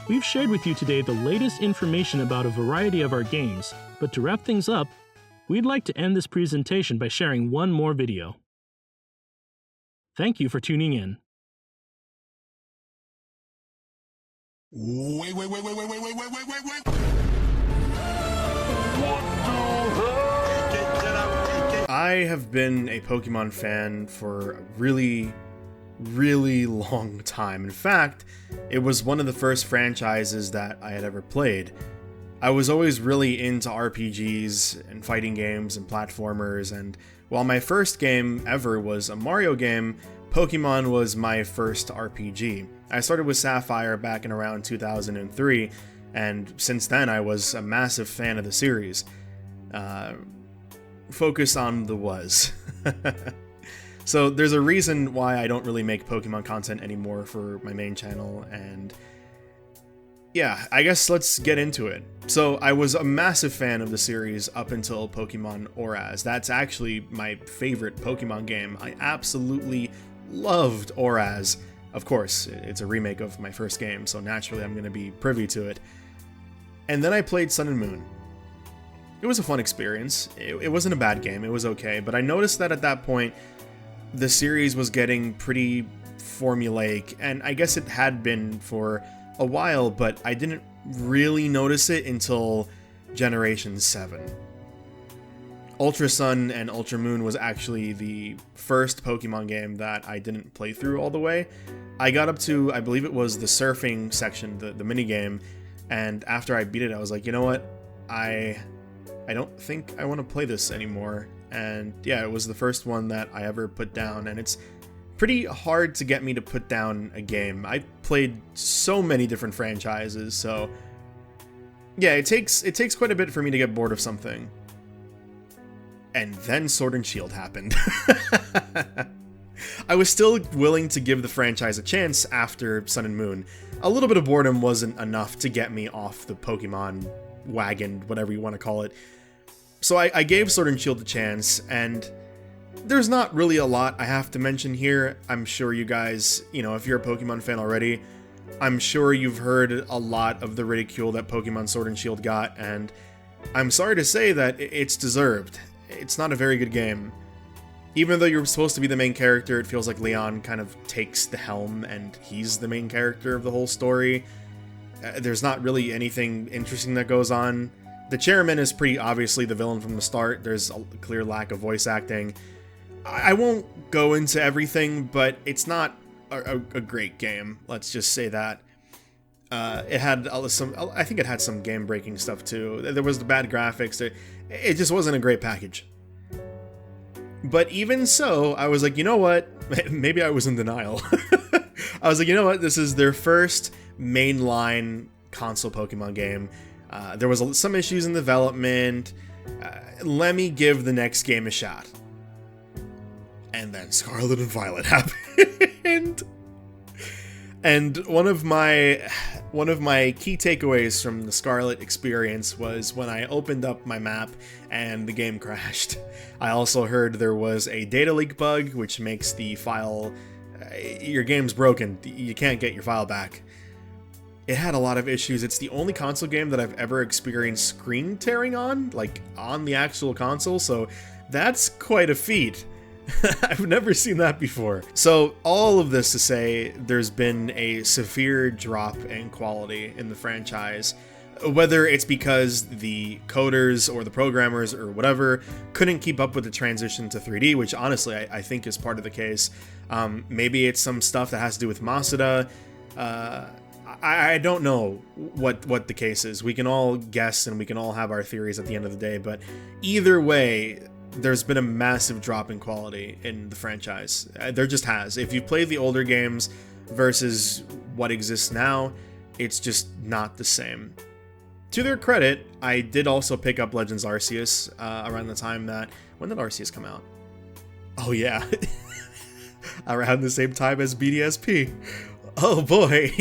We've shared with you today the latest information about a variety of our games, but to wrap things up, we'd like to end this presentation by sharing one more video. Thank you for tuning in. Wait. I have been a Pokemon fan for a really long time. In fact, it was one of the first franchises that I had ever played. I was always really into RPGs and fighting games and platformers, and while my first game ever was a Mario game, Pokemon was my first RPG. I started with Sapphire back in around 2003, and since then I was a massive fan of the series. Focus on the was. So there's a reason why I don't really make Pokemon content anymore for my main channel, and yeah, I guess let's get into it. So I was a massive fan of the series up until Pokemon Oras. That's actually my favorite Pokemon game. I absolutely loved Oras. Of course, it's a remake of my first game, so naturally I'm going to be privy to it. And then I played Sun and Moon. It was a fun experience. It wasn't a bad game, it was okay, but I noticed that at that point, the series was getting pretty formulaic, and I guess it had been for a while, but I didn't really notice it until Generation 7. Ultra Sun and Ultra Moon was actually the first Pokemon game that I didn't play through all the way. I got up to, I believe it was the surfing section, the minigame, and after I beat it, I was like, you know what, I don't think I want to play this anymore. And yeah, it was the first one that I ever put down, and it's pretty hard to get me to put down a game. I played so many different franchises, so yeah, it takes quite a bit for me to get bored of something. And then Sword and Shield happened. I was still willing to give the franchise a chance after Sun and Moon. A little bit of boredom wasn't enough to get me off the Pokemon wagon, whatever you want to call it. So I gave Sword and Shield a chance, and there's not really a lot I have to mention here. I'm sure you guys, if you're a Pokemon fan already, I'm sure you've heard a lot of the ridicule that Pokemon Sword and Shield got, and I'm sorry to say that it's deserved. It's not a very good game. Even though you're supposed to be the main character, it feels like Leon kind of takes the helm, and he's the main character of the whole story. There's not really anything interesting that goes on. The chairman is pretty obviously the villain from the start. There's a clear lack of voice acting. I won't go into everything, but it's not a great game. Let's just say that. It had I think it had some game-breaking stuff too. There was the bad graphics. It just wasn't a great package. But even so, I was like, you know what? Maybe I was in denial. I was like, you know what? This is their first mainline console Pokemon game. There was some issues in development. Let me give the next game a shot. And then Scarlet and Violet happened. And one of my key takeaways from the Scarlet experience was when I opened up my map and the game crashed. I also heard there was a data leak bug, which makes the file, your game's broken. You can't get your file back. It had a lot of issues. It's the only console game that I've ever experienced screen tearing on, like on the actual console, so that's quite a feat. I've never seen that before. So all of this to say, there's been a severe drop in quality in the franchise. Whether it's because the coders or the programmers or whatever couldn't keep up with the transition to 3D, which honestly I think is part of the case. Maybe it's some stuff that has to do with Masuda. I don't know what the case is. We can all guess and we can all have our theories at the end of the day, but either way, there's been a massive drop in quality in the franchise. There just has. If you play the older games versus what exists now, it's just not the same. To their credit, I did also pick up Legends Arceus around the time that... When did Arceus come out? Oh yeah. Around the same time as BDSP. Oh boy.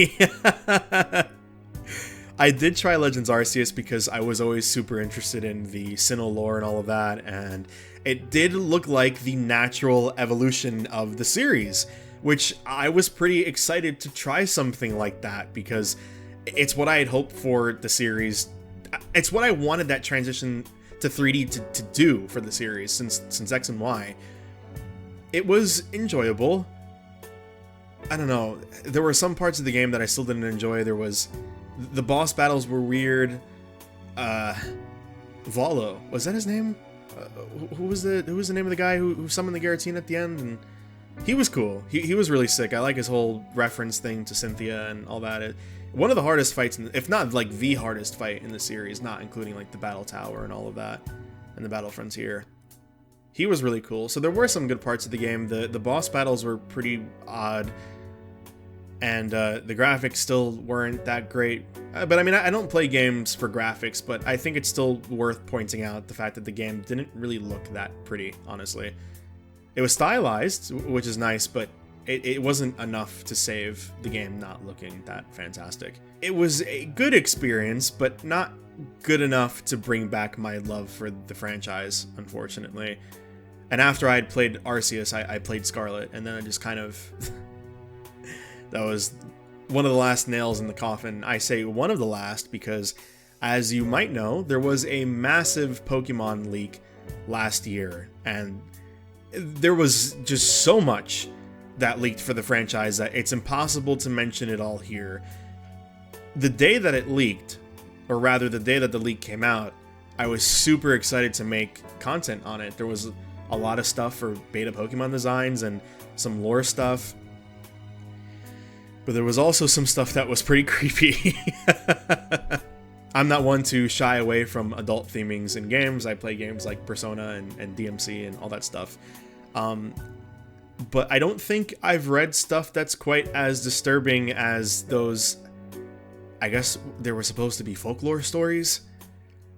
I did try Legends Arceus because I was always super interested in the Sinnoh lore and all of that, and it did look like the natural evolution of the series, which I was pretty excited to try something like that because It's what I had hoped for the series. It's what I wanted that transition to 3D to do for the series since X and Y. It was enjoyable. I don't know. There were some parts of the game that I still didn't enjoy. The boss battles were weird. Volo, was that his name? Who was the name of the guy who summoned the Giratina at the end? And he was cool. He was really sick. I like his whole reference thing to Cynthia and all that. One of the hardest fights, if not like the hardest fight in the series, not including like the Battle Tower and all of that, and the Battle Frontier. He was really cool. So there were some good parts of the game. The boss battles were pretty odd, and the graphics still weren't that great. But I mean, I don't play games for graphics, but I think it's still worth pointing out the fact that the game didn't really look that pretty, honestly. It was stylized, which is nice, but it wasn't enough to save the game not looking that fantastic. It was a good experience, but not good enough to bring back my love for the franchise, unfortunately. And after I had played Arceus, I played Scarlet, and then I just kind of... that was one of the last nails in the coffin. I say one of the last because, as you might know, there was a massive Pokemon leak last year, and there was just so much that leaked for the franchise that it's impossible to mention it all here. The day that it leaked, or rather the day that the leak came out, I was super excited to make content on it. There was a lot of stuff for beta Pokemon designs and some lore stuff, but there was also some stuff that was pretty creepy. I'm not one to shy away from adult themings in games. I play games like Persona and DMC and all that stuff. But I don't think I've read stuff that's quite as disturbing as those, I guess there were supposed to be folklore stories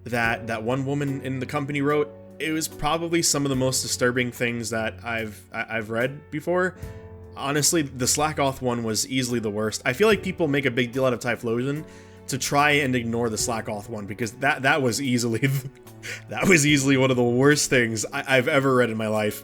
that one woman in the company wrote. It was probably some of the most disturbing things that I've read before. Honestly, the Slackoth one was easily the worst. I feel like people make a big deal out of Typhlosion to try and ignore the Slackoth one, because that was easily one of the worst things I've ever read in my life.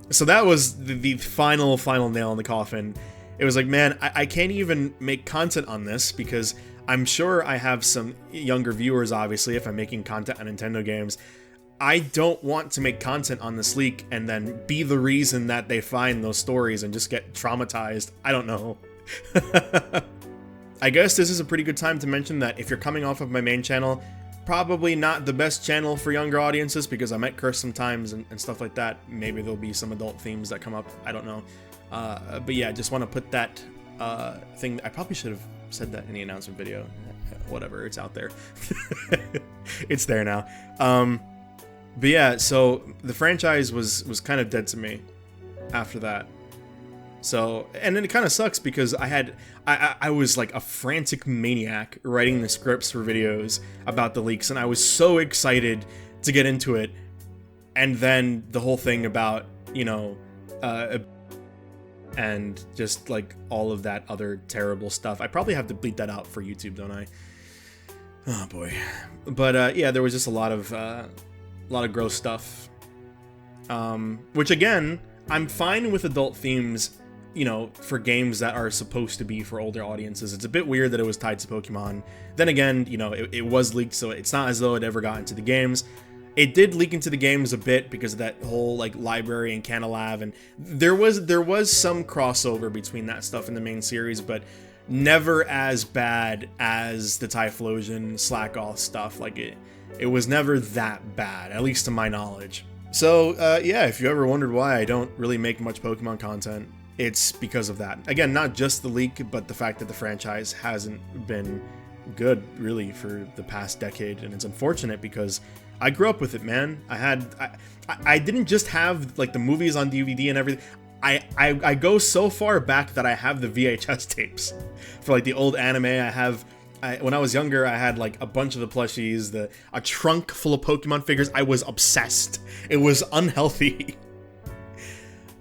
So that was the final nail in the coffin. It was like, man, I can't even make content on this because I'm sure I have some younger viewers, obviously, if I'm making content on Nintendo games. I don't want to make content on this leak and then be the reason that they find those stories and just get traumatized. I don't know. I guess this is a pretty good time to mention that if you're coming off of my main channel, probably not the best channel for younger audiences because I might curse sometimes and stuff like that. Maybe there'll be some adult themes that come up. I don't know. But yeah, just want to put that thing. I probably should have said that in the announcement video. Whatever, it's out there. It's there now. But yeah, so the franchise was kind of dead to me after that. So, and then it kind of sucks because I was like a frantic maniac writing the scripts for videos about the leaks, and I was so excited to get into it. And then the whole thing about, you know, and just like all of that other terrible stuff. I probably have to bleep that out for YouTube, don't I? Oh boy. But yeah, there was just a lot of gross stuff. Which again, I'm fine with adult themes, you know, for games that are supposed to be for older audiences. It's a bit weird that it was tied to Pokemon. Then again, you know, it was leaked, so it's not as though it ever got into the games. It did leak into the games a bit because of that whole like library and Canalab, and there was some crossover between that stuff and the main series, but never as bad as the Typhlosion Slackoth stuff. Like it was never that bad, at least to my knowledge. So yeah, if you ever wondered why I don't really make much Pokemon content, it's because of that. Again, not just the leak, but the fact that the franchise hasn't been good really for the past decade, and it's unfortunate because I grew up with it, man. I didn't just have like the movies on DVD and everything. I go so far back that I have the VHS tapes for like the old anime. When I was younger, I had like a bunch of the plushies, a trunk full of Pokemon figures. I was obsessed. It was unhealthy.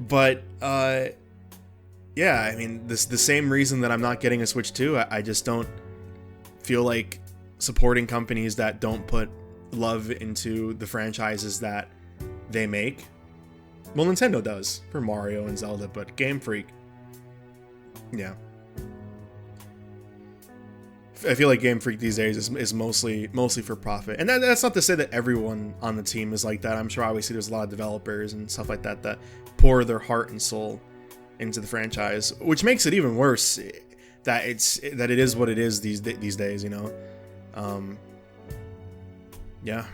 But yeah, I mean, the same reason that I'm not getting a Switch 2, I just don't feel like supporting companies that don't put love into the franchises that they make. Well, Nintendo does for Mario and Zelda, but Game Freak, yeah. I feel like Game Freak these days is mostly for profit, and that's not to say that everyone on the team is like that. I'm sure obviously there's a lot of developers and stuff like that that pour their heart and soul into the franchise, which makes it even worse that it is what it is these days, you know. Yeah.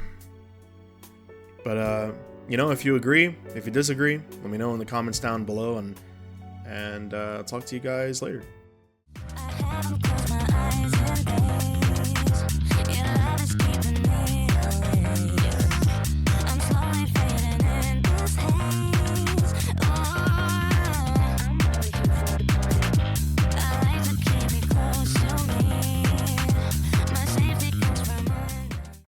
But you know, if you agree, if you disagree, let me know in the comments down below, and I'll talk to you guys later.